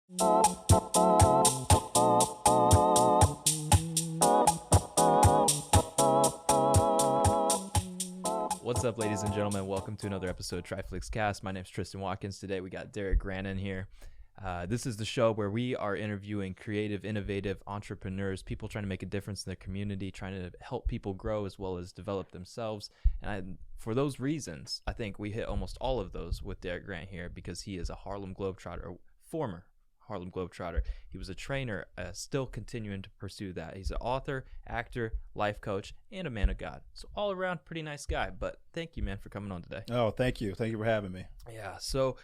What's up, ladies and gentlemen? Welcome to another episode of TRIFLIX Cast. My name is Tristan Watkins. Today we got Derick Grant in here. This is the show where we are interviewing creative, innovative entrepreneurs, people trying to make a difference in their community, trying to help people grow as well as develop themselves. And for those reasons, I think we hit almost all of those with Derick Grant here because he is a Harlem Globetrotter, former Harlem Globetrotter. He was a trainer, still continuing to pursue that. He's an author, actor, life coach, and a man of God. So all around, pretty nice guy. But thank you, man, for coming on today. Oh, thank you. Thank you for having me. Yeah, so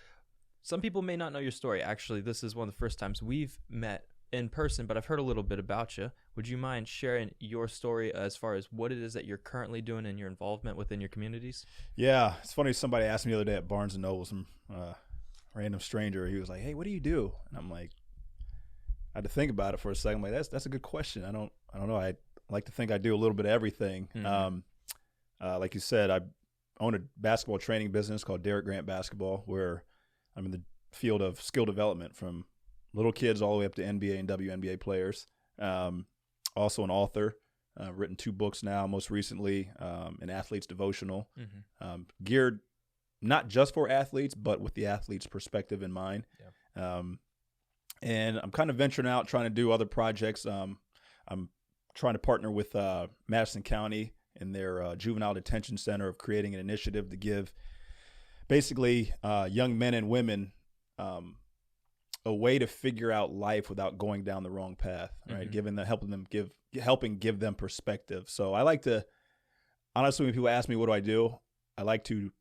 some people may not know your story. Actually, this is one of the first times we've met in person, but I've heard a little bit about you. Would you mind sharing your story as far as what it is that you're currently doing and your involvement within your communities? Yeah, it's funny. Somebody asked me the other day at Barnes & Noble, some random stranger. He was like, "Hey, what do you do?" And I'm like, I had to think about it for a second. I'm like, that's a good question. I don't know. I like to think I do a little bit of everything. Mm-hmm. Like you said, I own a basketball training business called Derick Grant Basketball, where I'm in the field of skill development from little kids all the way up to NBA and WNBA players. Also an author, written 2 books now, most recently an athlete's devotional, geared not just for athletes, but with the athlete's perspective in mind. Yeah. And I'm kind of venturing out, trying to do other projects. I'm trying to partner with Madison County in their juvenile detention center of creating an initiative to give basically young men and women a way to figure out life without going down the wrong path, right? Helping give them perspective. So I like to, honestly, when people ask me what do I do, I like to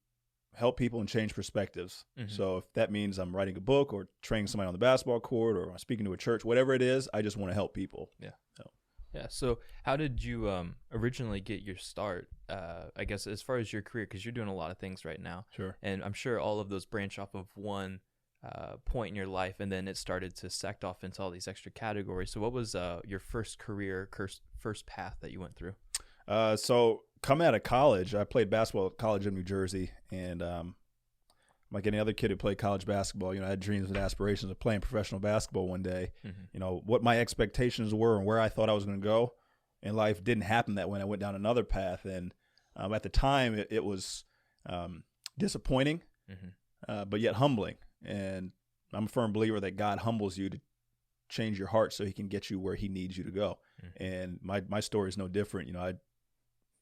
help people and change perspectives. So if that means I'm writing a book or training somebody on the basketball court or I'm speaking to a church, whatever it is, I just want to help people. Yeah. Yeah. So how did you originally get your start, I guess, as far as your career? Because you're doing a lot of things right now. Sure. And I'm sure all of those branch off of one point in your life, and then it started to sect off into all these extra categories. So what was your first career, first path that you went through? So coming out of college, I played basketball at college in New Jersey, and like any other kid who played college basketball, I had dreams and aspirations of playing professional basketball one day. What my expectations were and where I thought I was going to go in life didn't happen that way. I went down another path, and at the time it was disappointing, but yet humbling. And I'm a firm believer that God humbles you to change your heart so he can get you where he needs you to go. And my story is no different. I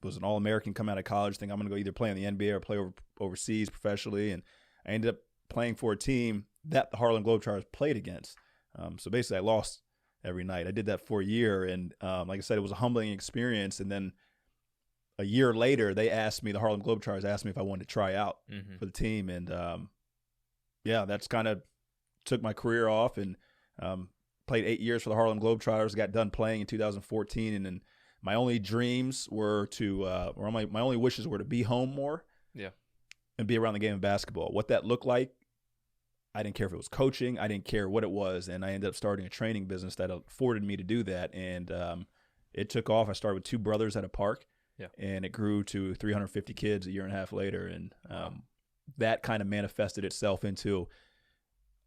was an All-American coming out of college, thinking I'm going to go either play in the NBA or play overseas professionally. And I ended up playing for a team that the Harlem Globetrotters played against. So basically I lost every night. I did that for a year. And like I said, it was a humbling experience. And then a year later, the Harlem Globetrotters asked me if I wanted to try out for the team. And that's kind of took my career off and played 8 years for the Harlem Globetrotters, got done playing in 2014. And then my only dreams were my only wishes were to be home more and be around the game of basketball. What that looked like, I didn't care if it was coaching. I didn't care what it was. And I ended up starting a training business that afforded me to do that. And it took off. I started with 2 brothers at a park, and it grew to 350 kids a year and a half later. And that kind of manifested itself into,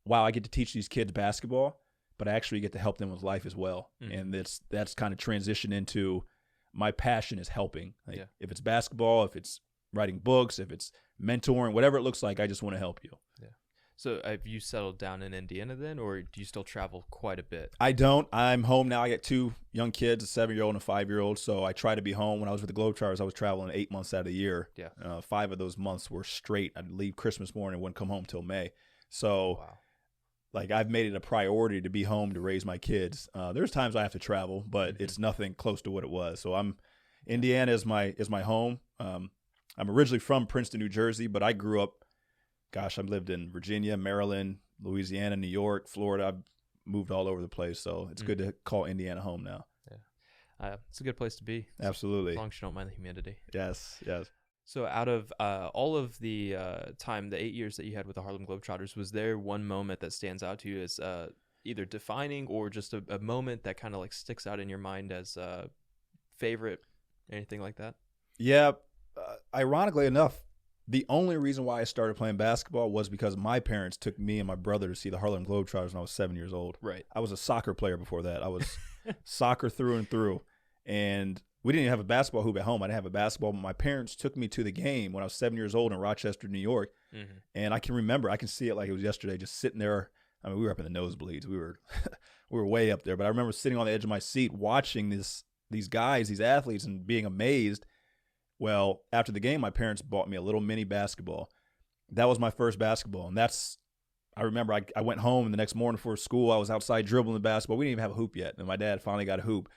wow, I get to teach these kids basketball, but I actually get to help them with life as well. And that's kind of transitioned into my passion is helping. If it's basketball, if it's writing books, if it's mentoring, whatever it looks like, I just want to help you. Yeah. So have you settled down in Indiana then, or do you still travel quite a bit? I don't. I'm home now. I got 2 young kids, a 7-year-old and a 5-year-old. So I try to be home. When I was with the Globetrotters, I was traveling 8 months out of the year. 5 of those months were straight. I'd leave Christmas morning and wouldn't come home till May. So I've made it a priority to be home to raise my kids. There's times I have to travel, but it's nothing close to what it was. So Indiana is my home. I'm originally from Princeton, New Jersey, but I grew up, I've lived in Virginia, Maryland, Louisiana, New York, Florida. I've moved all over the place, so it's good to call Indiana home now. Yeah, it's a good place to be. Absolutely. As long as you don't mind the humidity. Yes. So out of all of the time, the 8 years that you had with the Harlem Globetrotters, was there one moment that stands out to you as either defining or just a moment that kind of like sticks out in your mind as favorite, anything like that? Yeah. Ironically enough, The only reason why I started playing basketball was because my parents took me and my brother to see the Harlem Globetrotters when I was 7 years old. Right. I was a soccer player before that. I was soccer through and through. And we didn't even have a basketball hoop at home. I didn't have a basketball, but my parents took me to the game when I was 7 years old in Rochester, New York. Mm-hmm. And I can see it like it was yesterday, just sitting there. I mean, we were up in the nosebleeds. We were way up there. But I remember sitting on the edge of my seat watching these guys, these athletes, and being amazed. Well, after the game, my parents bought me a little mini basketball. That was my first basketball. And I remember I went home the next morning before school. I was outside dribbling the basketball. We didn't even have a hoop yet. And my dad finally got a hoop.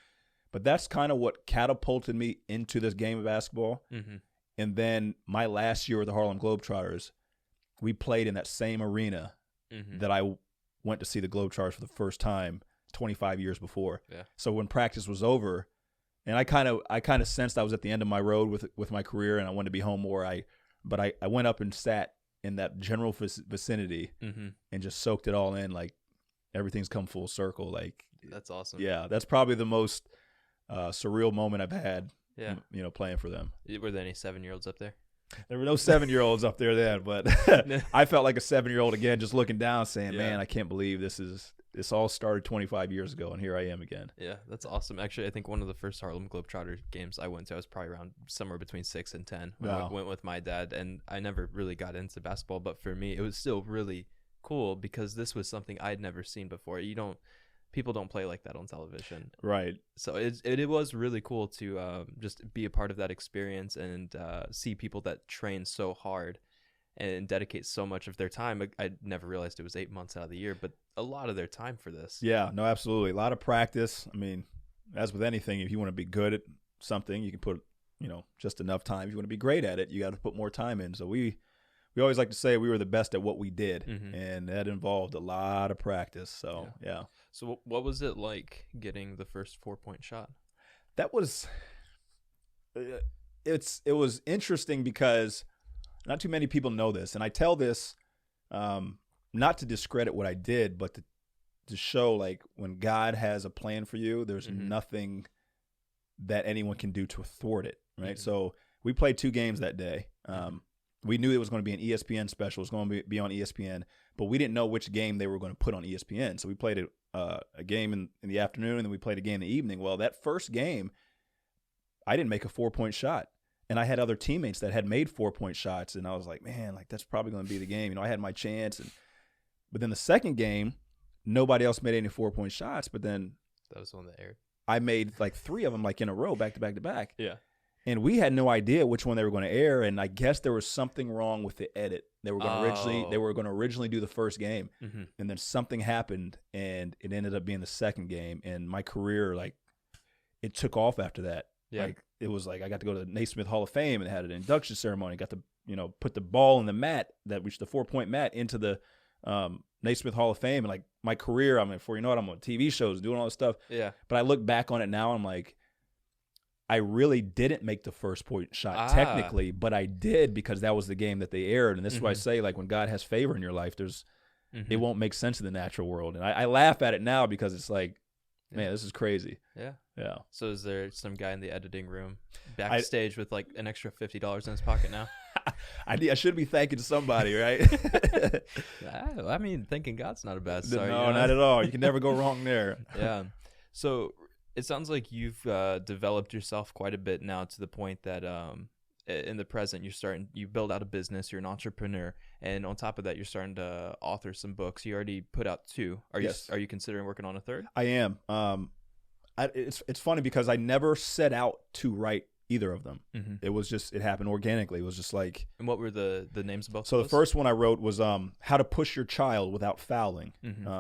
But that's kind of what catapulted me into this game of basketball. Mm-hmm. And then my last year with the Harlem Globetrotters, we played in that same arena that I went to see the Globetrotters for the first time 25 years before. Yeah. So when practice was over, and I kind of sensed I was at the end of my road with my career, and I wanted to be home more. But I went up and sat in that general vicinity and just soaked it all in. Like everything's come full circle. Like that's awesome. Yeah, that's probably the most surreal moment I've had. Yeah, playing for them. Were there any 7-year-olds up there? There were no 7-year-olds up there then, but I felt like a 7-year-old again, just looking down, saying, "Man, I can't believe this all started 25 years ago, and here I am again." Yeah, that's awesome. Actually, I think one of the first Harlem Globetrotter games I went to, I was probably around somewhere between 6 and 10 when I went with my dad, and I never really got into basketball, but for me, it was still really cool because this was something I'd never seen before. People don't play like that on television. Right. So it was really cool to just be a part of that experience and see people that train so hard and dedicate so much of their time. I never realized it was 8 months out of the year, but a lot of their time for this. Yeah, no, absolutely. A lot of practice. I mean, as with anything, if you want to be good at something, you can put, just enough time. If you want to be great at it, you got to put more time in. So we always like to say we were the best at what we did, and that involved a lot of practice. So, yeah. So what was it like getting the first 4-point shot? That was it was interesting because not too many people know this, and I tell this not to discredit what I did, but to show like when God has a plan for you, there's nothing that anyone can do to thwart it, right? So we played 2 games that day. We knew it was going to be an ESPN special. It was going to be on ESPN, but we didn't know which game they were going to put on ESPN. So we played a game in the afternoon, and then we played a game in the evening. Well, that first game, I didn't make a 4-point shot. And I had other teammates that had made 4-point shots, and I was like, man, like that's probably going to be the game. I had my chance. But then the second game, nobody else made any 4-point shots. But then that was the one that aired. I made like 3 of them like in a row, back to back to back. Yeah. And we had no idea which one they were going to air, and I guess there was something wrong with the edit. They were going to originally do the first game, and then something happened, and it ended up being the second game. And my career, like, it took off after that. Yeah. Like it was like I got to go to the Naismith Hall of Fame and had an induction ceremony. Got to put the ball in the mat the 4-point mat into the Naismith Hall of Fame, and like my career, I mean, before you know it, I'm on TV shows doing all this stuff. Yeah. But I look back on it now, I'm like, I really didn't make the first point shot technically, but I did because that was the game that they aired. And this is why I say, like, when God has favor in your life, it won't make sense in the natural world. And I laugh at it now because it's like, man, this is crazy. Yeah. Yeah. So is there some guy in the editing room backstage with like an extra $50 in his pocket now? I should be thanking somebody, right? I mean, thanking God's not a bad start. No, not at all. You can never go wrong there. Yeah. So it sounds like you've developed yourself quite a bit now to the point that in the present you build out a business, you're an entrepreneur, and on top of that you're starting to author some books. You already put out 2. Are you considering working on a 3rd? I am. It's funny because I never set out to write either of them. It was just, it happened organically. It was just like. And what were the names of both? So the first one I wrote was How to Push Your Child Without Fouling,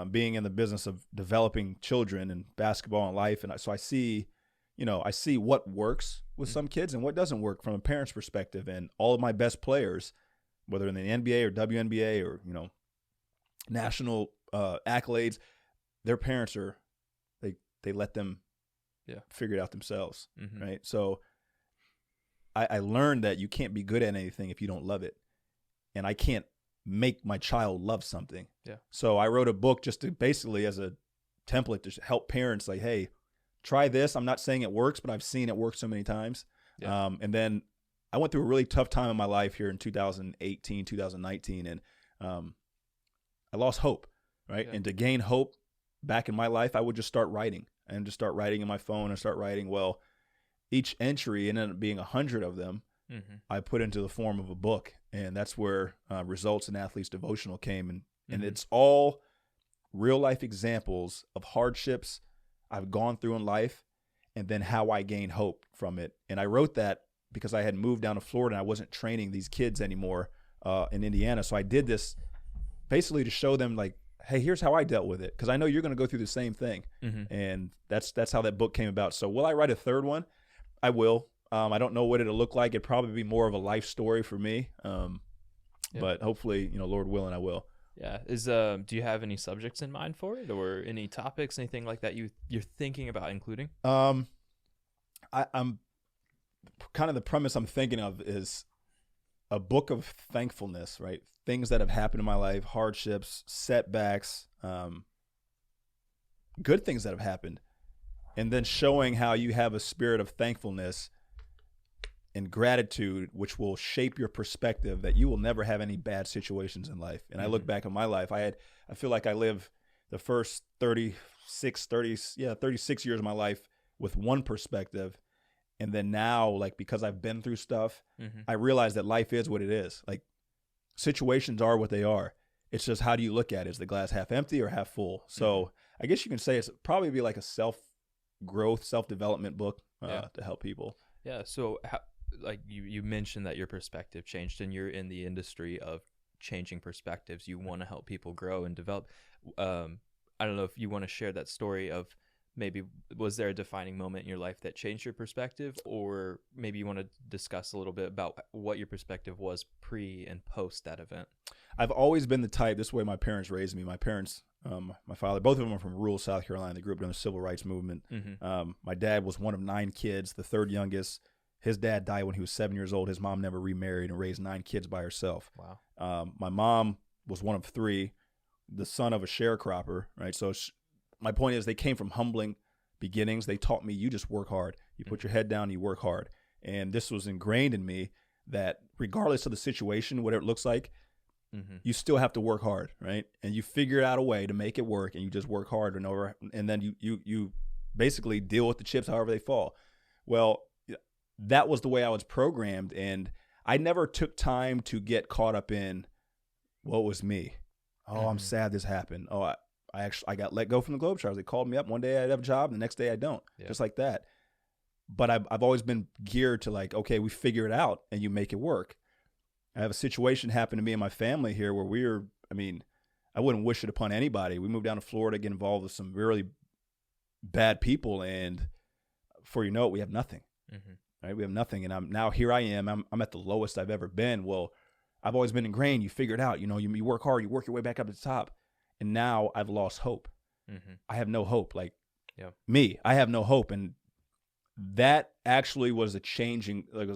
being in the business of developing children and basketball and life. And so I see what works with some kids and what doesn't work from a parent's perspective. And all of my best players, whether in the NBA or WNBA or, national accolades, their parents they let them figure it out themselves, right? So I learned that you can't be good at anything if you don't love it. And I can't make my child love something. Yeah. So I wrote a book just to basically as a template to help parents like, hey, try this. I'm not saying it works, but I've seen it work so many times. Yeah. And then I went through a really tough time in my life here in 2018, 2019, and I lost hope, right? Yeah. And to gain hope back in my life, I would just start writing and just start writing in my phone and start writing. Well, each entry ended up being 100 of them. I put into the form of a book, and that's where Results in Athletes Devotional came. And it's all real life examples of hardships I've gone through in life and then how I gained hope from it. And I wrote that because I had moved down to Florida and I wasn't training these kids anymore in Indiana. So I did this basically to show them, like, hey, here's how I dealt with it, because I know you're going to go through the same thing. And that's how that book came about. So will I write a third one? I will. I don't know what it'll look like. It'd probably be more of a life story for me. But hopefully, Lord willing, I will. Yeah. Do you have any subjects in mind for it, or any topics, anything like that you're thinking about including? I'm kind of, the premise I'm thinking of is a book of thankfulness, right? Things that have happened in my life, hardships, setbacks, good things that have happened, and then showing how you have a spirit of thankfulness and gratitude, which will shape your perspective, that you will never have any bad situations in life. And I look back on my life, I feel like I lived the first 36 years of my life with one perspective. And then now, like, because I've been through stuff, I realize that life is what it is. Like, situations are what they are. It's just, how do you look at it? Is the glass half empty or half full? So I guess you can say it's probably be like a self-growth, self-development book to help people. Yeah. So like you mentioned that your perspective changed, and you're in the industry of changing perspectives. You want to help people grow and develop. I don't know if you want to share that story of, maybe was there a defining moment in your life that changed your perspective, or maybe you want to discuss a little bit about what your perspective was pre and post that event? I've always been the type, this way my parents raised me. My parents, my father, both of them are from rural South Carolina. They grew up in the civil rights movement. My dad was one of 9 kids, the third youngest. His dad died when he was 7 years old. His mom never remarried and raised 9 kids by herself. Wow. My mom was one of 3, the son of a sharecropper, right? So my point is, they came from humbling beginnings. They taught me, you just work hard. You put your head down, you work hard. And this was ingrained in me, that regardless of the situation, whatever it looks like, you still have to work hard, right? And you figure out a way to make it work, and you just work hard and then you basically deal with the chips however they fall. Well, that was the way I was programmed, and I never took time to get caught up in what was me. Oh, I'm sad this happened. Oh, I got let go from the Globetrotters. They called me up. One day I'd have a job, and the next day I don't. Just like that. But I've always been geared to, like, okay, we figure it out and you make it work. I have a situation happen to me and my family here where I wouldn't wish it upon anybody. We moved down to Florida, get involved with some really bad people, and before you know it, we have nothing. Right? We have nothing, and here I am. I'm at the lowest I've ever been. Well, I've always been ingrained. You figure it out. You work hard. You work your way back up to the top. And now I've lost hope. I have no hope. Like, I have no hope. And that actually was a changing. Like,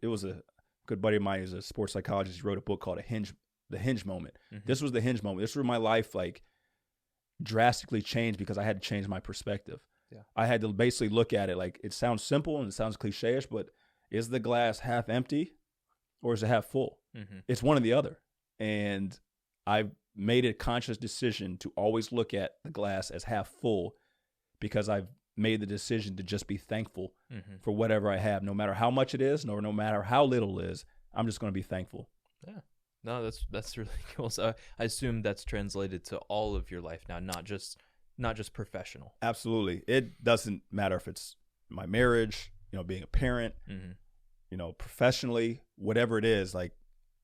it was a good buddy of mine who's a sports psychologist. He wrote a book called The Hinge Moment. This was the hinge moment. This was where my life, like, drastically changed, because I had to change my perspective. I had to basically look at it like, it sounds simple and it sounds cliche-ish, but is the glass half empty or is it half full? It's one or the other. And I've made a conscious decision to always look at the glass as half full, because I've made the decision to just be thankful for whatever I have, no matter how much it is, no matter how little it is. I'm just going to be thankful. Yeah. No, that's really cool. So I assume that's translated to all of your life now, not just professional. Absolutely. It doesn't matter if it's my marriage, being a parent, professionally, whatever it is. Like,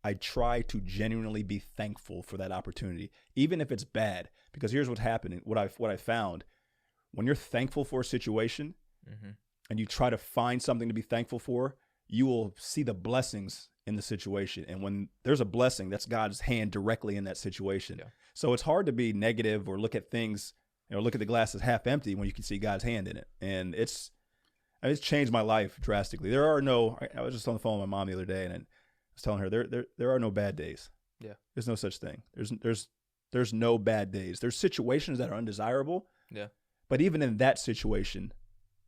I try to genuinely be thankful for that opportunity, even if it's bad. Because here's what's happening. What I found, when you're thankful for a situation and you try to find something to be thankful for, you will see the blessings in the situation. And when there's a blessing, that's God's hand directly in that situation. So it's hard to be negative or look at things, look at the glass as half empty when you can see God's hand in it. And it's changed my life drastically. I was just on the phone with my mom the other day, and I was telling her there are no bad days. There's no such thing. There's no bad days. There's situations that are undesirable. But even in that situation,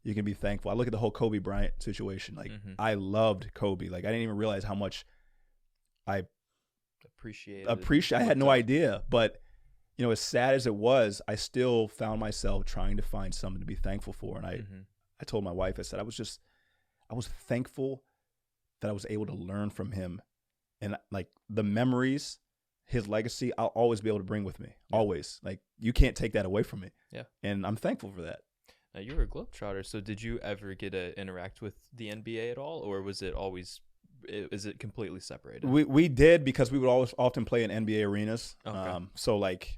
you can be thankful. I look at the whole Kobe Bryant situation. Like I loved Kobe. Like I didn't even realize how much I appreciate. I had no idea, but you know, as sad as it was, I still found myself trying to find something to be thankful for. And I told my wife, I said, I was thankful that I was able to learn from him, and like the memories, his legacy, I'll always be able to bring with me. Yeah. Always. Like you can't take that away from me. Yeah. And I'm thankful for that. Now you were a Globetrotter, so did you ever get to interact with the NBA at all, or was it always? Is it completely separated? We did, because we would always often play in NBA arenas. Okay. So like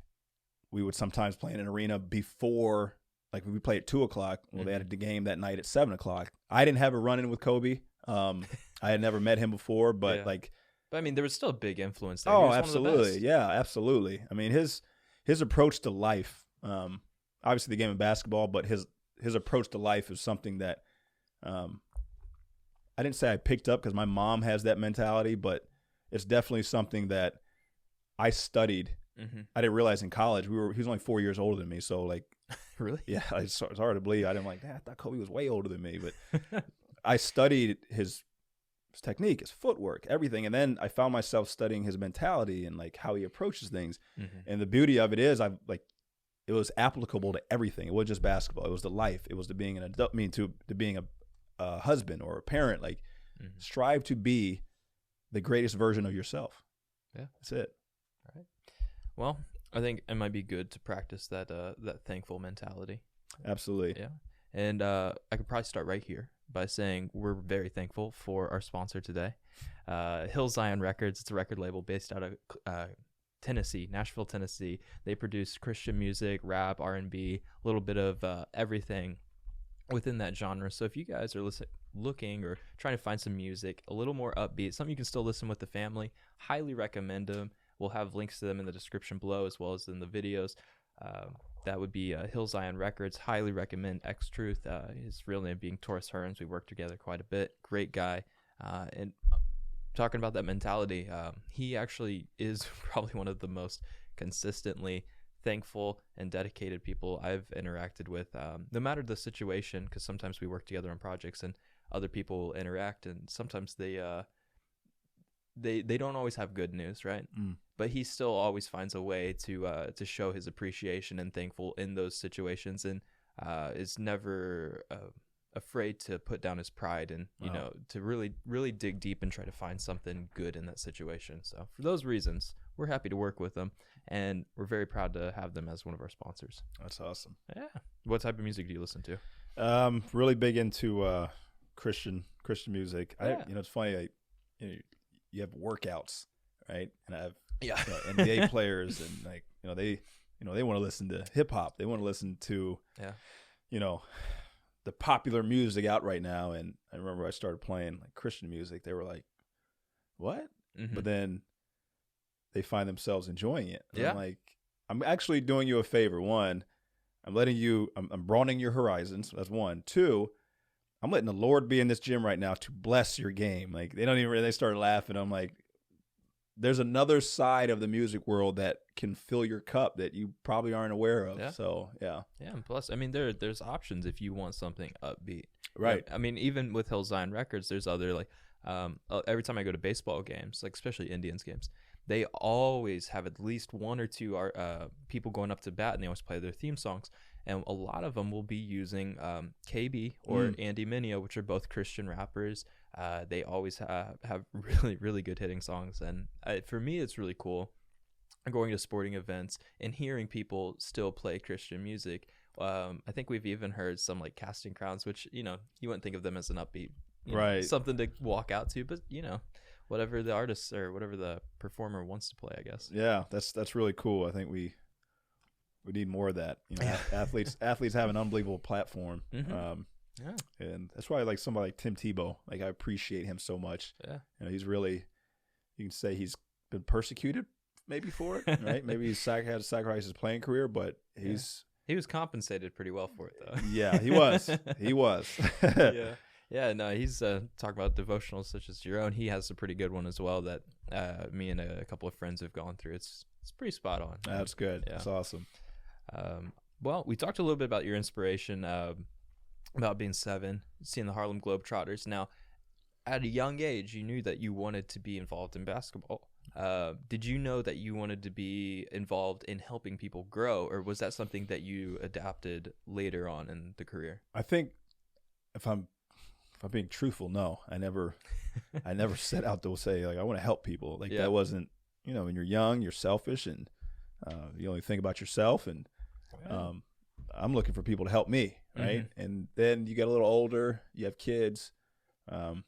we would sometimes play in an arena before, like we play at 2:00. Well, they had a game that night at 7:00. I didn't have a run-in with Kobe. I had never met him before, but But I mean, there was still a big influence there. Oh, absolutely. Yeah, absolutely. I mean, his approach to life, obviously the game of basketball, but his approach to life is something that I didn't say I picked up, because my mom has that mentality, but it's definitely something that I studied. I didn't realize in college he was only 4 years older than me, so like really, yeah, it's hard to believe. I didn't like that. I thought Kobe was way older than me, but I studied his technique, his footwork, everything, and then I found myself studying his mentality and like how he approaches things. And the beauty of it is, it was applicable to everything. It wasn't just basketball. It was to life. It was to being an adult. To being a husband or a parent. Like strive to be the greatest version of yourself. Yeah, that's it. All right. Well, I think it might be good to practice that thankful mentality. Absolutely. Yeah. And I could probably start right here by saying we're very thankful for our sponsor today, Hill Zion Records. It's a record label based out of Tennessee, Nashville, Tennessee. They produce Christian music, rap, R&B, a little bit of everything within that genre. So if you guys are looking or trying to find some music a little more upbeat, something you can still listen with the family, highly recommend them. We'll have links to them in the description below, as well as in the videos. That would be Hill Zion Records. Highly recommend X Truth. His real name being Taurus Hearns. We worked together quite a bit. Great guy. And talking about that mentality, he actually is probably one of the most consistently thankful and dedicated people I've interacted with, no matter the situation, because sometimes we work together on projects and other people interact, and sometimes they don't always have good news, right? But he still always finds a way to show his appreciation and thankful in those situations, and is never afraid to put down his pride and to really dig deep and try to find something good in that situation. So for those reasons, we're happy to work with them, and we're very proud to have them as one of our sponsors. That's awesome. Yeah. What type of music do you listen to? Really big into Christian music. Yeah. It's funny. You have workouts, right? And I have NBA players, and they want to listen to hip hop. They want to listen to the popular music out right now. And I remember I started playing like Christian music. They were like, "What?" But then they find themselves enjoying it. And I'm like, I'm actually doing you a favor. One, I'm broadening your horizons. That's one. Two, I'm letting the Lord be in this gym right now to bless your game. Like they started laughing. I'm like, there's another side of the music world that can fill your cup that you probably aren't aware of. Yeah. So yeah. And plus, I mean, there's options if you want something upbeat. Right. I mean, even with Hill Zion Records, there's other every time I go to baseball games, like especially Indians games, they always have at least one or two people going up to bat, and they always play their theme songs. And a lot of them will be using KB or Andy Mineo, which are both Christian rappers. They always have really, really good hitting songs. And for me, it's really cool going to sporting events and hearing people still play Christian music. I think we've even heard some like Casting Crowns, which, you wouldn't think of them as an upbeat, something to walk out to, but whatever the artist or whatever the performer wants to play, I guess. Yeah, that's really cool. I think we need more of that. Athletes have an unbelievable platform. And that's why I like somebody like Tim Tebow. Like I appreciate him so much. Yeah. He's really, you can say he's been persecuted maybe for it, right? Maybe he's had to sacrifice his playing career, but he was compensated pretty well for it though. Yeah, he was. Yeah, no, he's talking about devotionals such as your own. He has a pretty good one as well that me and a couple of friends have gone through. It's pretty spot on. That's good. Yeah. That's awesome. Well, we talked a little bit about your inspiration. about being 7, seeing the Harlem Globetrotters. Now, at a young age, you knew that you wanted to be involved in basketball. Did you know that you wanted to be involved in helping people grow, or was that something that you adapted later on in the career? I think if I'm being truthful, no, I never set out to say like I want to help people. Like that wasn't, when you're young, you're selfish and you only think about yourself. And I'm looking for people to help me, right? Mm-hmm. And then you get a little older, you have kids,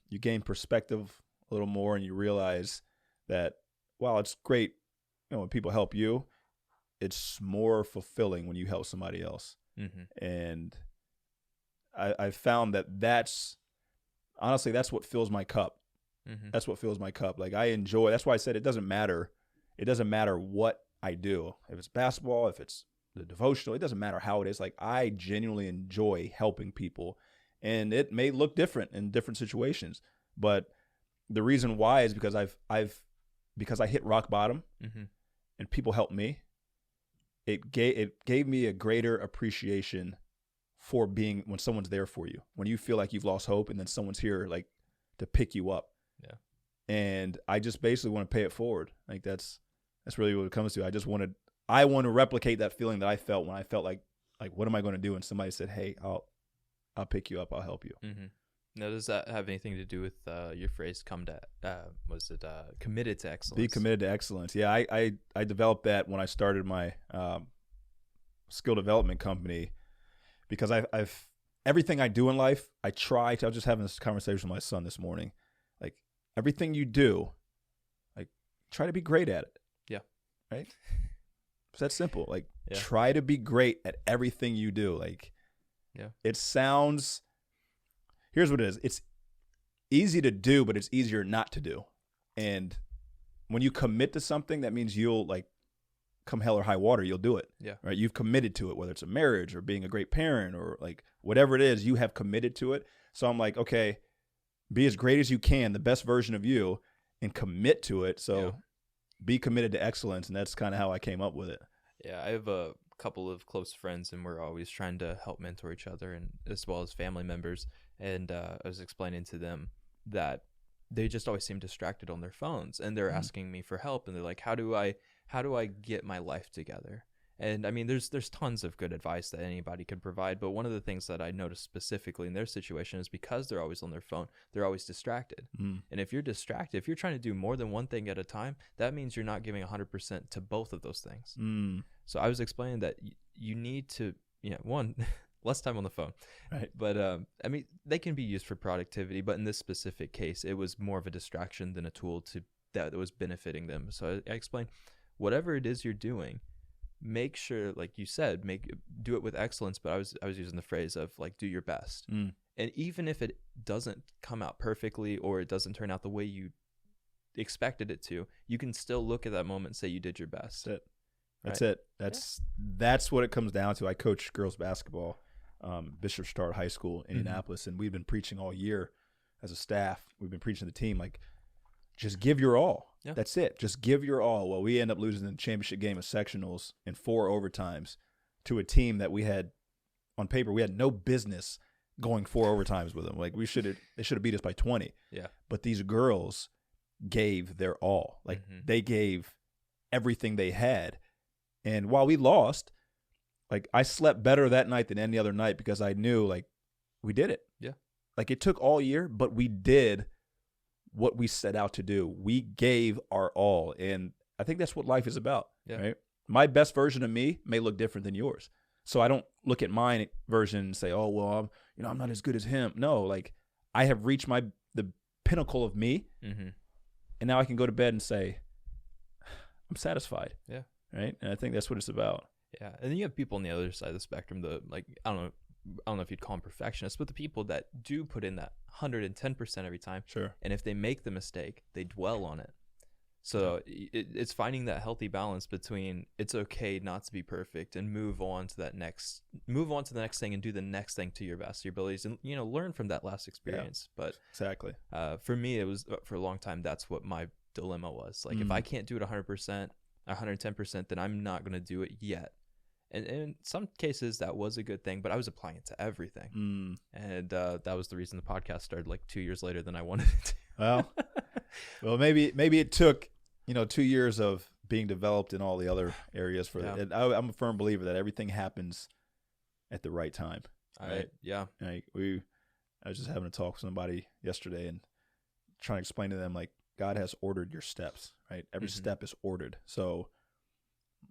you gain perspective a little more, and you realize that while it's great, when people help you, it's more fulfilling when you help somebody else. Mm-hmm. And I found that's honestly, that's what fills my cup. Mm-hmm. That's what fills my cup. Like I enjoy, that's why I said it doesn't matter. It doesn't matter what I do. If it's basketball, if it's the devotional, it doesn't matter how it is. Like I genuinely enjoy helping people, and it may look different in different situations, but the reason why is because because I hit rock bottom, mm-hmm. and people helped me. It gave me a greater appreciation for being when someone's there for you, when you feel like you've lost hope, and then someone's here like to pick you up. Yeah. And I just basically want to pay it forward. Like that's really what it comes to. I want to replicate that feeling that I felt when I felt like what am I going to do? And somebody said, "Hey, I'll pick you up. I'll help you." Mm-hmm. Now, does that have anything to do with your phrase committed to excellence? Be committed to excellence. Yeah, I developed that when I started my skill development company, because I've everything I do in life, I was just having this conversation with my son this morning. Like everything you do, like try to be great at it. Yeah. Right? It's that simple. Like try to be great at everything you do. Like it sounds, here's what it is. It's easy to do, but it's easier not to do. And when you commit to something, that means you'll like come hell or high water, you'll do it. Yeah. Right. You've committed to it, whether it's a marriage or being a great parent or like whatever it is, you have committed to it. So I'm like, okay, be as great as you can, the best version of you, and commit to it. So be committed to excellence. And that's kind of how I came up with it. Yeah. I have a couple of close friends, and we're always trying to help mentor each other, and as well as family members. And I was explaining to them that they just always seem distracted on their phones, and they're asking me for help, and they're like, how do I get my life together? And I mean, there's tons of good advice that anybody could provide, but one of the things that I noticed specifically in their situation is because they're always on their phone, they're always distracted. And if you're distracted, if you're trying to do more than one thing at a time, that means you're not giving 100% to both of those things. So I was explaining that you need to, one, less time on the phone. Right. But I mean, they can be used for productivity, but in this specific case, it was more of a distraction than a tool that was benefiting them. So I explained, whatever it is you're doing, make sure, like you said, do it with excellence. But I was using the phrase of like, do your best. And even if it doesn't come out perfectly, or it doesn't turn out the way you expected it to, you can still look at that moment and say you did your best. That's it. That's what it comes down to. I coach girls basketball, Bishop Start High School, Indianapolis, and we've been preaching all year as a staff. We've been preaching to the team, like, just give your all. Yeah. That's it. Just give your all. Well, we end up losing the championship game of sectionals in 4 overtimes to a team that on paper, we had no business going 4 overtimes with them. Like they should have beat us by 20. Yeah. But these girls gave their all. Like they gave everything they had. And while we lost, like I slept better that night than any other night, because I knew like we did it. Yeah. Like it took all year, but we did what we set out to do. We gave our all. And I think that's what life is about. Yeah. Right. My best version of me may look different than yours. So I don't look at my version and say, oh, well, I'm not as good as him. No, like I have reached the pinnacle of me. And now I can go to bed and say, I'm satisfied. Yeah. Right. And I think that's what it's about. Yeah. And then you have people on the other side of the spectrum, I don't know if you'd call them perfectionists, but the people that do put in that 110% every time. Sure. And if they make the mistake, they dwell on it. So it's finding that healthy balance between it's okay not to be perfect and move on to the next thing and do the next thing to your best of your abilities, and learn from that last experience. Yeah, but exactly. For me, it was for a long time. That's what my dilemma was. Like if I can't do it 100%, 110%, then I'm not going to do it yet. And in some cases that was a good thing, but I was applying it to everything. And that was the reason the podcast started like 2 years later than I wanted it to. Well, maybe it took 2 years of being developed in all the other areas for it. I'm a firm believer that everything happens at the right time. Right? Like I was just having a talk with somebody yesterday and trying to explain to them, like, God has ordered your steps, right? Every step is ordered. So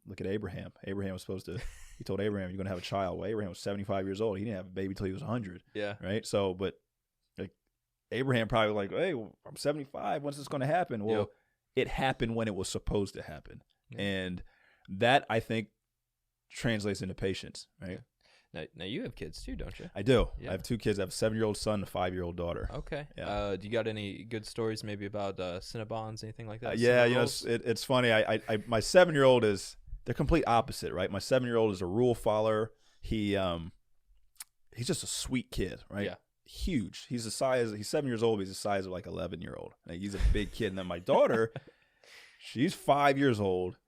look at Abraham. Abraham was supposed to, he told Abraham, you're going to have a child. Well, Abraham was 75 years old. He didn't have a baby till he was 100. Yeah. Right. So, but like Abraham probably like, hey, well, I'm 75. When's this going to happen? Well, it happened when it was supposed to happen. Yeah. And that, I think, translates into patience, right? Now you have kids too, don't you? I do. Yeah. I have 2 kids. I have a 7-year-old son and a 5-year-old daughter. Okay. Yeah. Do you got any good stories maybe about Cinnabons, anything like that? Yeah, it's funny. My 7-year-old they're complete opposite, right? My 7-year-old is a rule follower. He's just a sweet kid, right? Yeah. Huge. He's 7 years old, but he's the size of like 11-year-old. Like, he's a big kid. And then my daughter, she's 5 years old.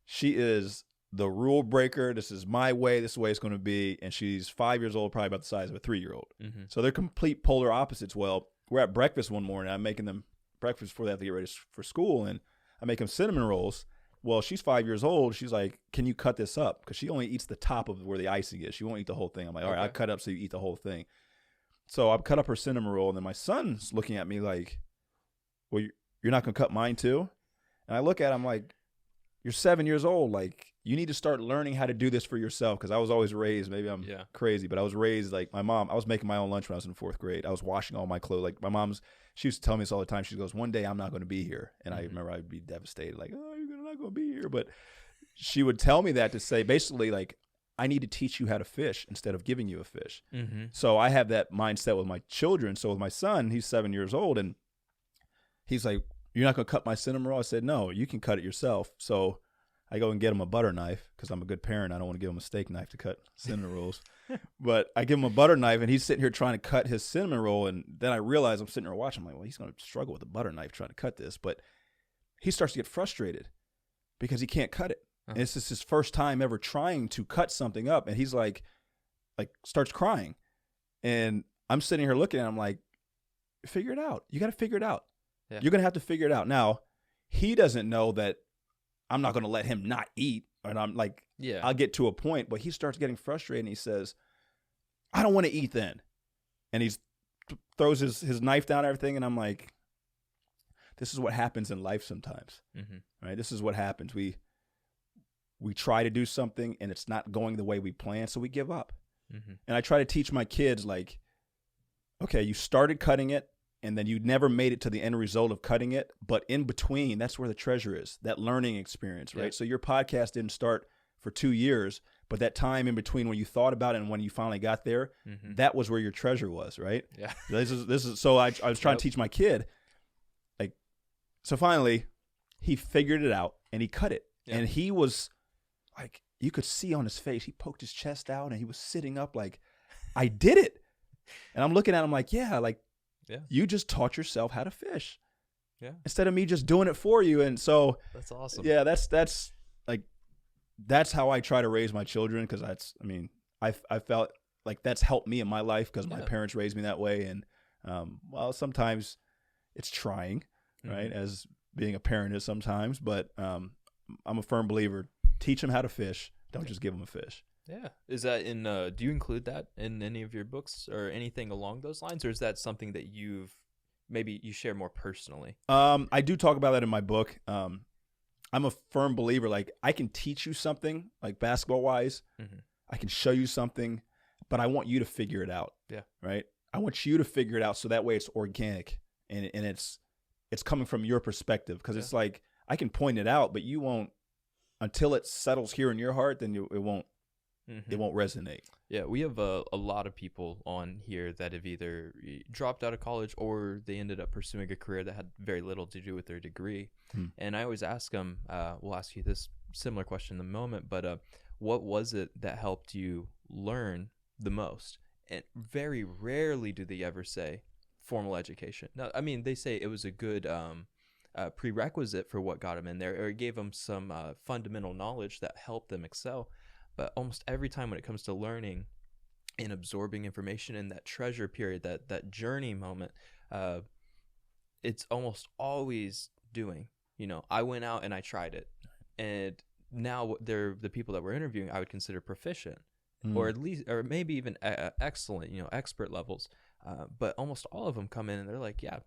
She is the rule breaker. This is my way. This is the way it's going to be. And she's 5 years old, probably about the size of a 3-year-old. So they're complete polar opposites. Well, we're at breakfast one morning. I'm making them breakfast before they have to get ready for school. And I make them cinnamon rolls. Well, she's 5 years old. She's like, can you cut this up? Because she only eats the top of where the icing is. She won't eat the whole thing. I'm like, all right, I'll cut it up so you eat the whole thing. So I've cut up her cinnamon roll. And then my son's looking at me like, well, you're not going to cut mine too? And I look at him like, you're 7 years old. Like, you need to start learning how to do this for yourself. Because I was always raised, maybe I'm crazy, but I was raised like my mom. I was making my own lunch when I was in 4th grade. I was washing all my clothes. Like, my mom's, she used to tell me this all the time. She goes, one day I'm not going to be here. And I remember I'd be devastated. Like, oh, you're not going to be here. But she would tell me that to say, basically, like, I need to teach you how to fish instead of giving you a fish. So I have that mindset with my children. So with my son, he's 7 years old. And he's like, you're not going to cut my cinnamon roll? I said, no, you can cut it yourself. So I go and get him a butter knife because I'm a good parent. I don't want to give him a steak knife to cut cinnamon rolls. But I give him a butter knife, and he's sitting here trying to cut his cinnamon roll. And then I realize I'm sitting there watching. I'm like, well, he's going to struggle with a butter knife trying to cut this. But he starts to get frustrated because he can't cut it. And this is his first time ever trying to cut something up. And he's like starts crying. And I'm sitting here looking at him like, figure it out. You got to figure it out. Yeah. You're going to have to figure it out. Now, he doesn't know that I'm not going to let him not eat. And I'm like, I'll get to a point. But he starts getting frustrated, and he says, I don't want to eat then. And he throws his knife down and everything. And I'm like, this is what happens in life sometimes. Right? This is what happens. We try to do something, and it's not going the way we plan, so we give up. And I try to teach my kids, like, okay, you started cutting it, and then you never made it to the end result of cutting it. But in between, that's where the treasure is, that learning experience, right? Yeah. So your podcast didn't start for 2 years, but that time in between when you thought about it and when you finally got there, that was where your treasure was, right? Yeah. This is. So I was trying to teach my kid, like, so finally he figured it out and he cut it. Yeah. And he was like, you could see on his face, he poked his chest out and he was sitting up like, I did it. And I'm looking at him like, you just taught yourself how to fish. Yeah. Instead of me just doing it for you. And so that's awesome. Yeah, that's how I try to raise my children, because I felt like that's helped me in my life because my parents raised me that way. And sometimes it's trying, right? As being a parent is sometimes, but I'm a firm believer. Teach them how to fish. Don't just give them a fish. Yeah. Is that in, do you include that in any of your books or anything along those lines? Or is that something that maybe you share more personally? I do talk about that in my book. I'm a firm believer, like, I can teach you something, like basketball wise. I can show you something, but I want you to figure it out. Yeah. Right. I want you to figure it out. So that way it's organic and it's coming from your perspective. Cause it's like, I can point it out, but you won't, until it settles here in your heart, then it won't resonate. Yeah, we have a lot of people on here that have either dropped out of college or they ended up pursuing a career that had very little to do with their degree. And I always ask them, we'll ask you this similar question in a moment, but what was it that helped you learn the most? And very rarely do they ever say formal education. Now, I mean, they say it was a good prerequisite for what got them in there, or it gave them some fundamental knowledge that helped them excel. But almost every time when it comes to learning and absorbing information in that treasure period, that journey moment, it's almost always doing. I went out and I tried it, and now they're the people that we're interviewing I would consider proficient, or at least, or maybe even excellent, expert levels. But almost all of them come in and they're like, yeah,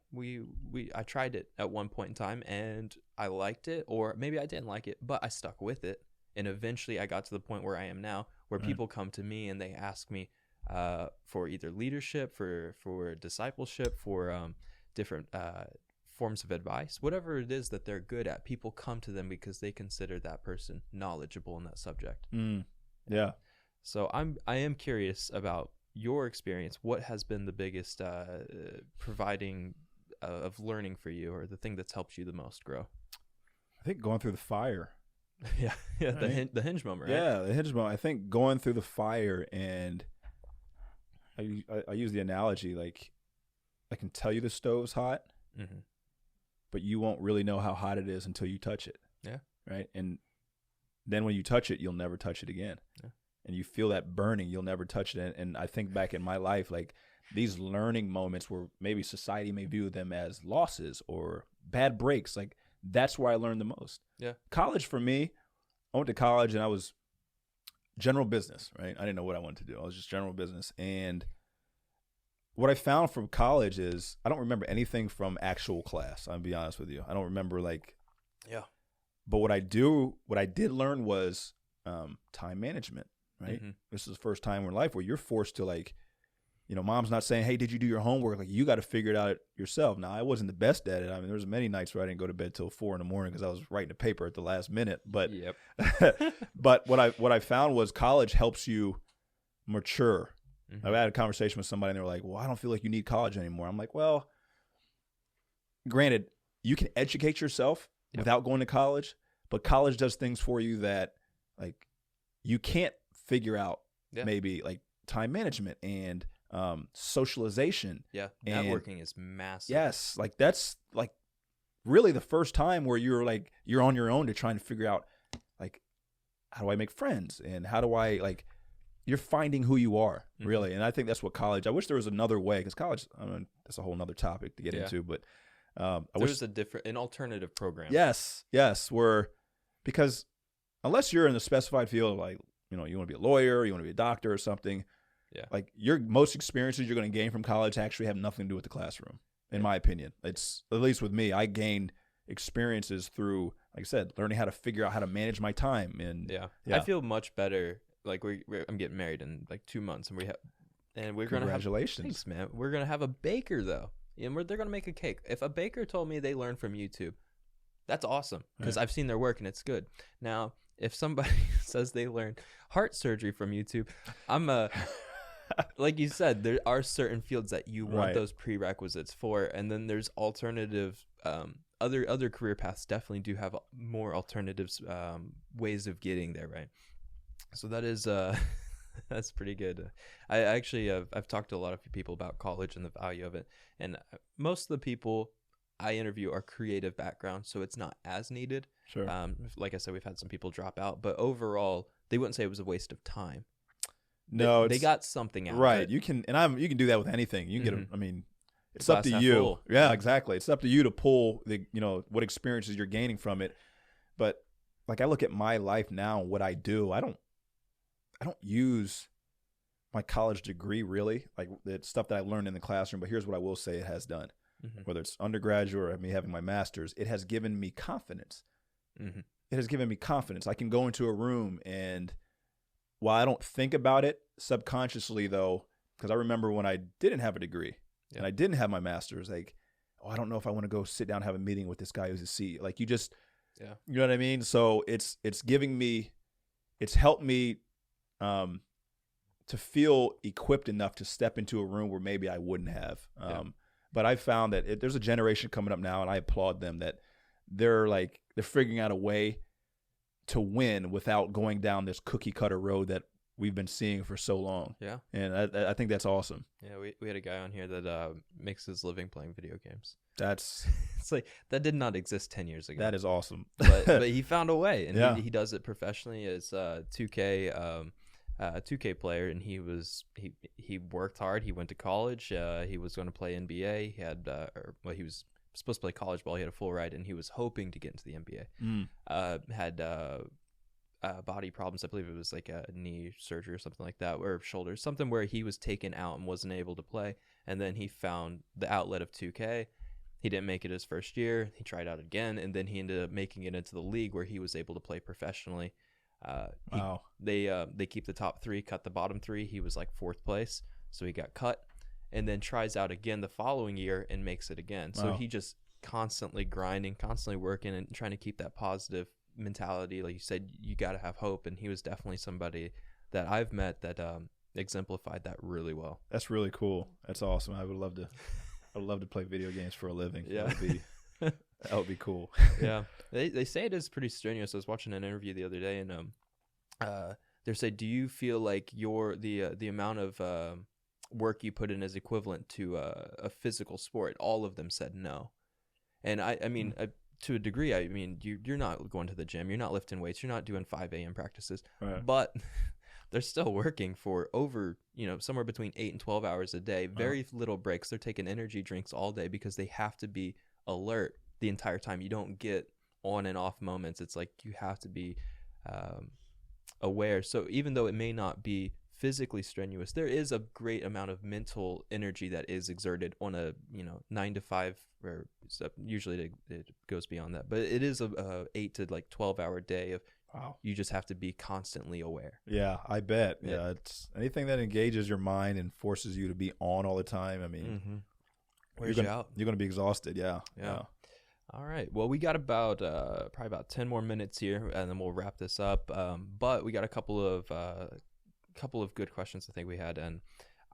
I tried it at one point in time and I liked it, or maybe I didn't like it, but I stuck with it. And eventually I got to the point where I am now, where people come to me and they ask me for either leadership, for discipleship, for different forms of advice, whatever it is that they're good at. People come to them because they consider that person knowledgeable in that subject. Yeah. So I am curious about your experience. What has been the biggest providing of learning for you, or the thing that's helped you the most grow? I think going through the fire. Yeah, right? the hinge moment, right? Yeah, the hinge moment. I think going through the fire, and I use the analogy, like, I can tell you the stove's hot, but you won't really know how hot it is until you touch it. Yeah. Right? And then when you touch it, you'll never touch it again. Yeah. And you feel that burning, you'll never touch it. And I think back in my life, like, these learning moments where maybe society may view them as losses or bad breaks, like, that's where I learned the most. Yeah. College for me, I went to college and I was general business, right? I didn't know what I wanted to do. I was just general business. And what I found from college is I don't remember anything from actual class. I'll be honest with you. I don't remember, like, yeah. But what I did learn was time management, right? This is the first time in life where you're forced to, like, mom's not saying, hey, did you do your homework? Like, you got to figure it out yourself. Now, I wasn't the best at it. I mean, there was many nights where I didn't go to bed till 4 a.m. because I was writing a paper at the last minute. But but what I found was college helps you mature. I had a conversation with somebody and they were like, well, I don't feel like you need college anymore. I'm like, well, granted, you can educate yourself without going to college, but college does things for you that, like, you can't figure out. Maybe, like, time management and socialization. Yeah. Networking is massive. Yes. Like, that's, like, really the first time where you're on your own to try and figure out, like, how do I make friends, and how do I, like, you're finding who you are, really. And I think that's what college, I wish there was another way, because college, I mean, that's a whole nother topic to get into, but there's an alternative program. Yes. Because unless you're in the specified field, like, you want to be a lawyer, you want to be a doctor or something, like, your most experiences you're going to gain from college actually have nothing to do with the classroom, in my opinion. It's, at least with me, I gained experiences through, like I said, learning how to figure out how to manage my time. And I feel much better. Like, I'm getting married in like 2 months, and we're gonna have, congratulations. Thanks, man. We're gonna have a baker though, and they're gonna make a cake. If a baker told me they learned from YouTube, that's awesome, because I've seen their work and it's good. Now, if somebody says they learned heart surgery from YouTube, I'm like you said, there are certain fields that you want those prerequisites for, and then there's alternative other career paths definitely do have more alternatives, ways of getting there, right? So that is that's pretty good. I actually I've talked to a lot of people about college and the value of it, and most of the people I interview are creative backgrounds, so it's not as needed. Sure. Like I said, we've had some people drop out, but overall, they wouldn't say it was a waste of time. No, they got something out. Right. Of it. You can do that with anything. You can get I mean, it's Glass up to half you. full. Yeah, exactly. It's up to you to pull the, what experiences you're gaining from it. But, like, I look at my life now, what I do, I don't use my college degree, really, like the stuff that I learned in the classroom. But here's what I will say it has done. Whether it's undergraduate or me having my master's, it has given me confidence. It has given me confidence. I can go into a room, and while I don't think about it subconsciously, though, because I remember when I didn't have a degree and I didn't have my master's, like, oh, I don't know if I want to go sit down and have a meeting with this guy who's a CEO. Like, you just, you know what I mean? So it's helped me to feel equipped enough to step into a room where maybe I wouldn't have. But I found that there's a generation coming up now, and I applaud them, that they're figuring out a way to win without going down this cookie cutter road that we've been seeing for so long. Yeah. And I think that's awesome. Yeah, we had a guy on here that makes his living playing video games. That's It's like that did not exist 10 years ago. that is awesome. but he found a way, and Yeah. he does it professionally as 2K player, and he worked hard. He went to college. He was going to play NBA. He had he was supposed to play college ball. He had a full ride, and he was hoping to get into the NBA. Had body problems. I believe it was like a knee surgery or something like that, or shoulder, something where he was taken out and wasn't able to play. And then he found the outlet of 2K. He didn't make it his first year. He tried out again, and then he ended up making it into the league where he was able to play professionally. Wow. They keep the top 3, cut the bottom 3. He was like 4th place, so he got cut, and then tries out again the following year and makes it again. So Wow. he just constantly grinding, constantly working, and trying to keep that positive mentality. Like you said, you got to have hope, and he was definitely somebody that I've met that exemplified that really well. That's really cool. That's awesome. I would love to play video games for a living. Yeah. That would be cool. Yeah, they say it is pretty strenuous. I was watching an interview the other day, and they said, do you feel like the amount of work you put in is equivalent to a physical sport? All of them said no. And I mean, to a degree, I mean, you're not going to the gym, you're not lifting weights, you're not doing 5 a.m. practices, Right. but they're still working for over, somewhere between 8 and 12 hours a day, very little breaks. They're taking energy drinks all day because they have to be alert the entire time. You don't get on and off moments. It's like you have to be aware. So even though it may not be physically strenuous, there is a great amount of mental energy that is exerted on a 9 to 5, or usually it goes beyond that, but it is a 8 to like 12-hour day of Wow. you just have to be constantly aware. Yeah, I bet. Yeah. Yeah, it's anything that engages your mind and forces you to be on all the time. I mean, Wears you out. You're going to be exhausted. Yeah. All right. Well, we got about probably about 10 more minutes here, and then we'll wrap this up. But we got a couple of good questions I think we had, and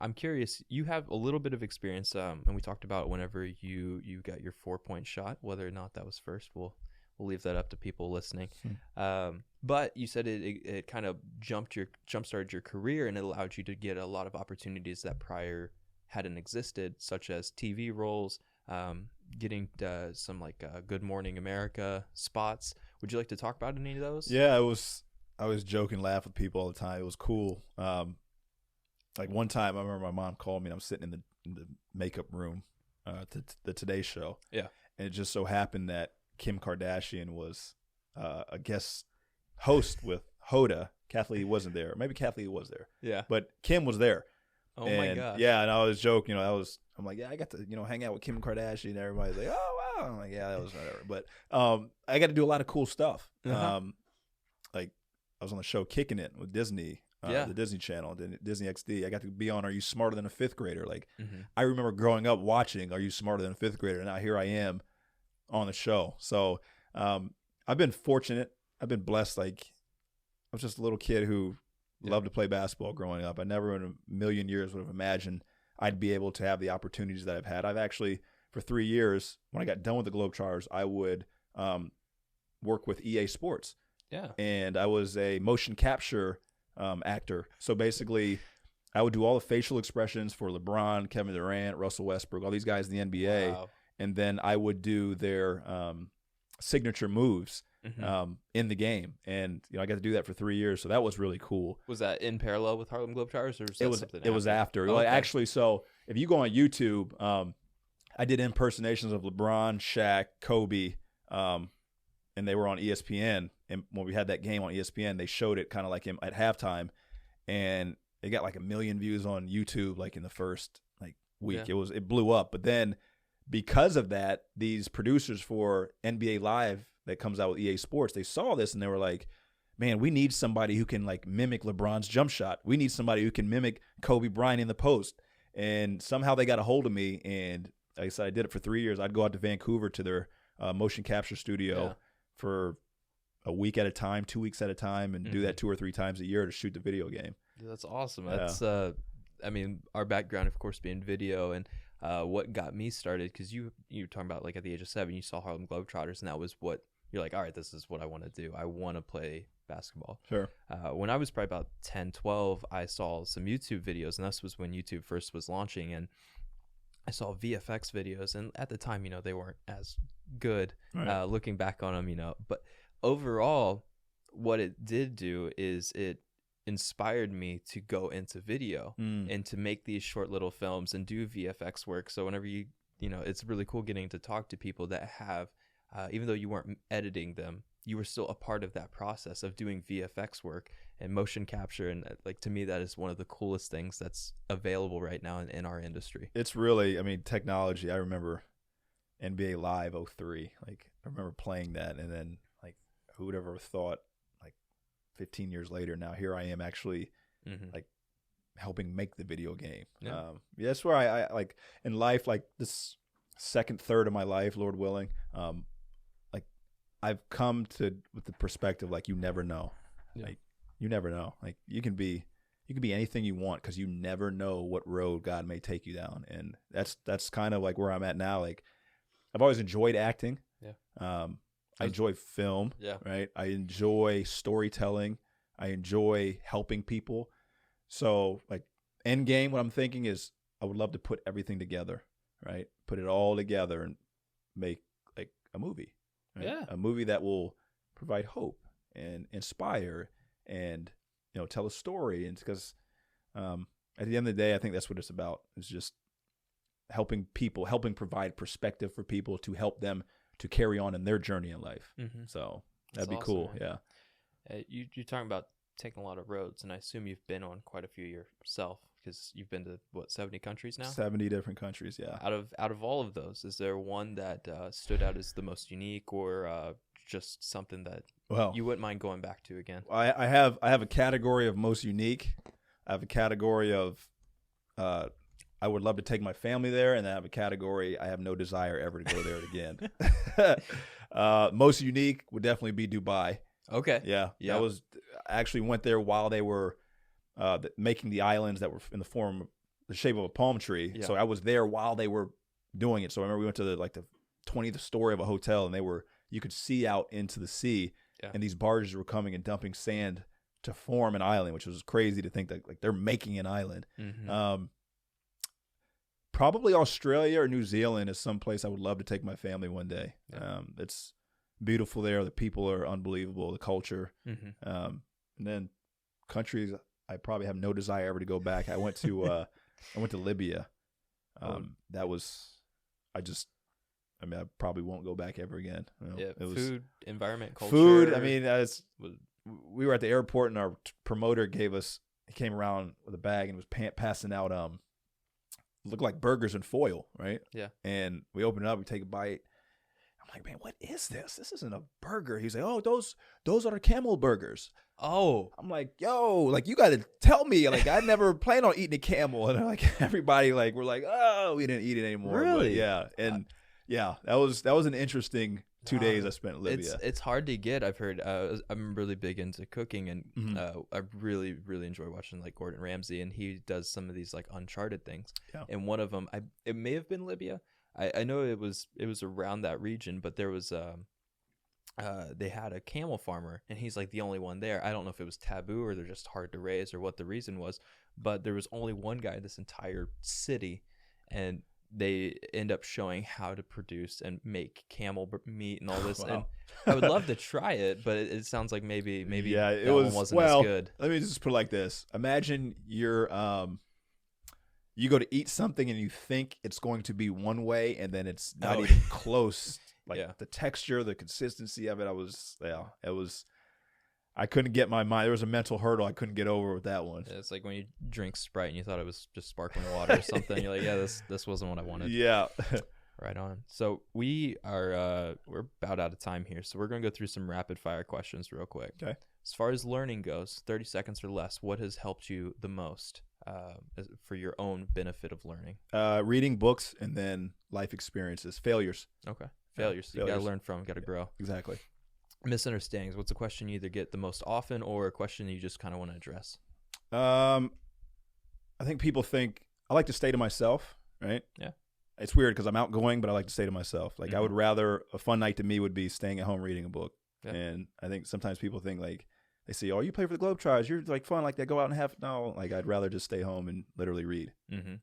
I'm curious. You have a little bit of experience, and we talked about whenever you got your 4-point shot, whether or not that was first. We'll leave that up to people listening. But you said it kind of jump-started your career, and it allowed you to get a lot of opportunities that prior hadn't existed, such as TV roles, getting some like Good Morning America spots. Would you like to talk about any of those? Yeah, I was joking, laugh with people all the time. It was cool. Like one time, I remember my mom called me, and I'm sitting in the makeup room to the Today Show. Yeah, and it just so happened that Kim Kardashian was a guest host with Hoda. Kathleen wasn't there. Maybe Kathleen was there. Yeah, but Kim was there. Oh my gosh. Yeah, and I was joking. I'm like, yeah, I got to hang out with Kim Kardashian. Everybody's like, oh wow. I'm like, yeah, that was whatever. But I got to do a lot of cool stuff. Like I was on the show Kicking It with Disney. The Disney Channel, Disney XD. I got to be on Are You Smarter Than a Fifth Grader? Like, I remember growing up watching Are You Smarter Than a Fifth Grader? And now here I am on the show. So I've been fortunate. I've been blessed. Like, I was just a little kid who loved to play basketball growing up. I never in a million years would have imagined I'd be able to have the opportunities that I've had. I've actually, for 3 years, when I got done with the Globetrotters, I would work with EA Sports. Yeah. And I was a motion capture actor. So basically, I would do all the facial expressions for LeBron, Kevin Durant, Russell Westbrook, all these guys in the NBA. Wow. And then I would do their signature moves in the game. And I got to do that for 3 years. So that was really cool. Was that in parallel with Harlem Globetrotters, or was that something it was after. Oh, okay. Actually, so if you go on YouTube, I did impersonations of LeBron, Shaq, Kobe, and they were on ESPN. And when we had that game on ESPN, they showed it kind of like at halftime, and it got like 1 million views on YouTube like in the first week. Yeah. It blew up. But then because of that, these producers for NBA Live that comes out with EA Sports, they saw this and they were like, man, we need somebody who can like mimic LeBron's jump shot. We need somebody who can mimic Kobe Bryant in the post. And somehow they got a hold of me, and like I said, I did it for 3 years. I'd go out to Vancouver to their motion capture studio for a week at a time, 2 weeks at a time, and do that 2 or 3 times a year to shoot the video game. Yeah, that's awesome. That's I mean, our background, of course, being video, and what got me started, because you were talking about like at the age of 7, you saw Harlem Globetrotters, and that was what you're like, all right, this is what I want to do. I want to play basketball. Sure. When I was probably about 10, 12, I saw some YouTube videos, and this was when YouTube first was launching, and I saw VFX videos, and at the time, they weren't as good. Right. Looking back on them, but overall, what it did do is it inspired me to go into video and to make these short little films and do VFX work. So whenever it's really cool getting to talk to people that have, even though you weren't editing them, you were still a part of that process of doing VFX work and motion capture. And like, to me, that is one of the coolest things that's available right now in our industry. It's really, technology. I remember NBA Live 03. Like, I remember playing that, and then like, who would ever have thought, like 15 years later, now here I am actually like helping make the video game. Yeah. That's where I like in life, like this second third of my life, Lord willing, like I've come to with the perspective, like, you never know. Yeah. Like, you never know. Like, you can be anything you want, because you never know what road God may take you down. And that's kind of like where I'm at now. Like, I've always enjoyed acting. Yeah. I enjoy film. Yeah. Right. I enjoy storytelling. I enjoy helping people. So, like, end game, what I'm thinking is I would love to put everything together, right? Put it all together and make like a movie. Right? Yeah. A movie that will provide hope and inspire and, tell a story. And because at the end of the day, I think that's what it's about. It's just helping people, helping provide perspective for people to help them to carry on in their journey in life. So that'd be awesome, cool. man. Yeah. You're talking about taking a lot of roads, and I assume you've been on quite a few yourself, because you've been to 70 countries now? 70 different countries. Yeah. Out of all of those, is there one that stood out as the most unique, or just something that you wouldn't mind going back to again? I have a category of most unique. I have a category of I would love to take my family there, and I have a category I have no desire ever to go there again. Most unique would definitely be Dubai. Okay. Yeah. I actually went there while they were making the islands that were in the shape of a palm tree. Yeah. So I was there while they were doing it. So I remember we went to the 20th story of a hotel, and you could see out into the sea, and these barges were coming and dumping sand to form an island, which was crazy to think that, like, they're making an island. Probably Australia or New Zealand is someplace I would love to take my family one day. Yeah. It's beautiful there. The people are unbelievable. The culture. And then countries I probably have no desire ever to go back. I went to Libya. That was I probably won't go back ever again. It was food, environment, culture. Food. We were at the airport, and our promoter he came around with a bag and was passing out looked like burgers in foil, right? Yeah. And we open it up, we take a bite. I'm like, man, what is this? This isn't a burger. He's like, oh, those are camel burgers. Oh. I'm like, yo, like, you got to tell me. Like, I never planned on eating a camel. And like, everybody, like, we're like, oh, we didn't eat it anymore. Really? But yeah. And that was an interesting 2 days I spent in Libya. It's hard to get. I've heard. I'm really big into cooking, and I really, really enjoy watching like Gordon Ramsay, and he does some of these like uncharted things. Yeah. And one of them, it may have been Libya. I know it was around that region, but there was they had a camel farmer, and he's like the only one there. I don't know if it was taboo or they're just hard to raise or what the reason was, but there was only one guy in this entire city, and they end up showing how to produce and make camel meat and all this. Wow. And I would love to try it, but it sounds like maybe it one wasn't as good. Let me just put it like this. Imagine you go to eat something and you think it's going to be one way, and then it's not even close. Like the texture, the consistency of it, I couldn't get my mind. There was a mental hurdle I couldn't get over with that one. It's like when you drink Sprite and you thought it was just sparkling water or something. You're like, this wasn't what I wanted. Yeah. Right on. So we're about out of time here. So we're going to go through some rapid fire questions real quick. Okay. As far as learning goes, 30 seconds or less, what has helped you the most for your own benefit of learning? Reading books, and then life experiences, failures. Okay. Failures. You got to learn from, got to grow. Exactly. Misunderstandings. What's a question you either get the most often, or a question you just kind of want to address? I think people think I like to stay to myself, right? Yeah. it's weird because I'm outgoing, but I like to say to myself, like, I would rather, a fun night to me would be staying at home reading a book. Yeah. And I think sometimes people think, like, they say, oh, you play for the Globetrotters, you're like fun, like that, go out and have, no, like, I'd rather just stay home and literally read.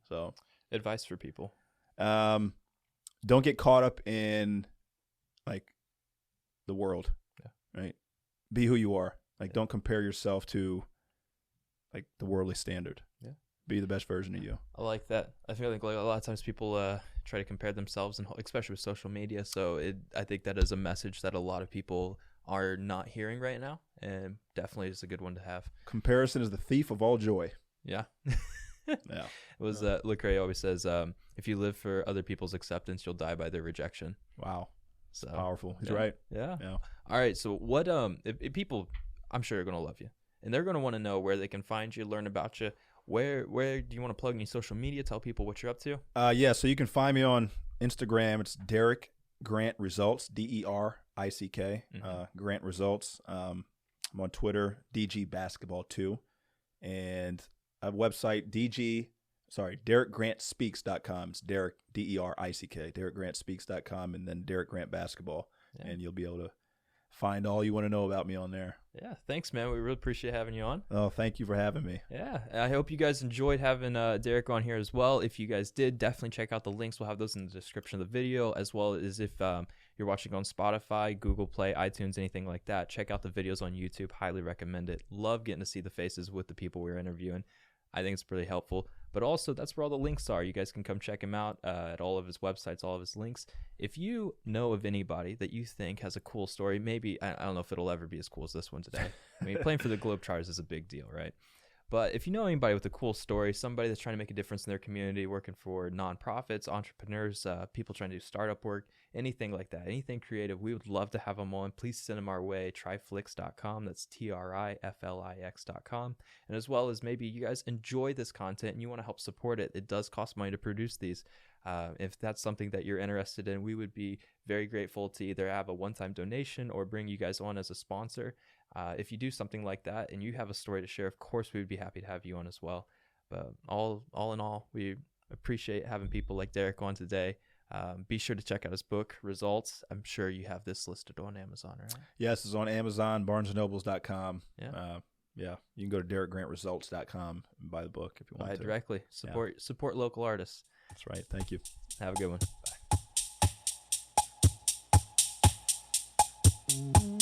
So advice for people. Don't get caught up in like the world, right? Be who you are. Like, don't compare yourself to like the worldly standard. Yeah. Be the best version of you. I like that. I feel like a lot of times people try to compare themselves, and especially with social media. So I think that is a message that a lot of people are not hearing right now, and definitely is a good one to have. Comparison is the thief of all joy. Yeah. Yeah. It was Lecrae always says, if you live for other people's acceptance, you'll die by their rejection. Wow. So powerful. He's right. Yeah. All right. So what if people, I'm sure, are going to love you, and they're going to want to know where they can find you, learn about you. Where do you want to plug any social media? Tell people what you're up to. Yeah, so you can find me on Instagram. It's Derick Grant Results, DERICK, Grant Results. I'm on Twitter, DG Basketball 2, and a website, DerickGrantSpeaks.com. It's Derick, DERICK, DerickGrantSpeaks.com, and then Derick Grant Basketball, and you'll be able to find all you want to know about me on there. Yeah, thanks, man. We really appreciate having you on. Oh, thank you for having me. Yeah, I hope you guys enjoyed having Derick on here as well. If you guys did, definitely check out the links. We'll have those in the description of the video, as well as if you're watching on Spotify, Google Play, iTunes, anything like that. Check out the videos on YouTube. Highly recommend it. Love getting to see the faces with the people we're interviewing. I think it's pretty helpful. But also, that's where all the links are. You guys can come check him out at all of his websites, all of his links. If you know of anybody that you think has a cool story, maybe, I don't know if it'll ever be as cool as this one today. I mean, playing for the Globetrotters is a big deal, right? But if you know anybody with a cool story, somebody that's trying to make a difference in their community, working for nonprofits, entrepreneurs, people trying to do startup work, anything like that, anything creative, we would love to have them on. Please send them our way, TRIFLIX.com. That's TRIFLIX.com. And as well as maybe you guys enjoy this content and you want to help support it. It does cost money to produce these. If that's something that you're interested in, we would be very grateful to either have a one-time donation or bring you guys on as a sponsor. If you do something like that and you have a story to share, of course, we would be happy to have you on as well. But all in all, we appreciate having people like Derick on today. Be sure to check out his book, Results. I'm sure you have this listed on Amazon, right? Yes, it's on Amazon, BarnesandNobles.com. Yeah. You can go to DerickGrantResults.com and buy the book if you want to. Buy it directly. Support local artists. That's right. Thank you. Have a good one. Bye.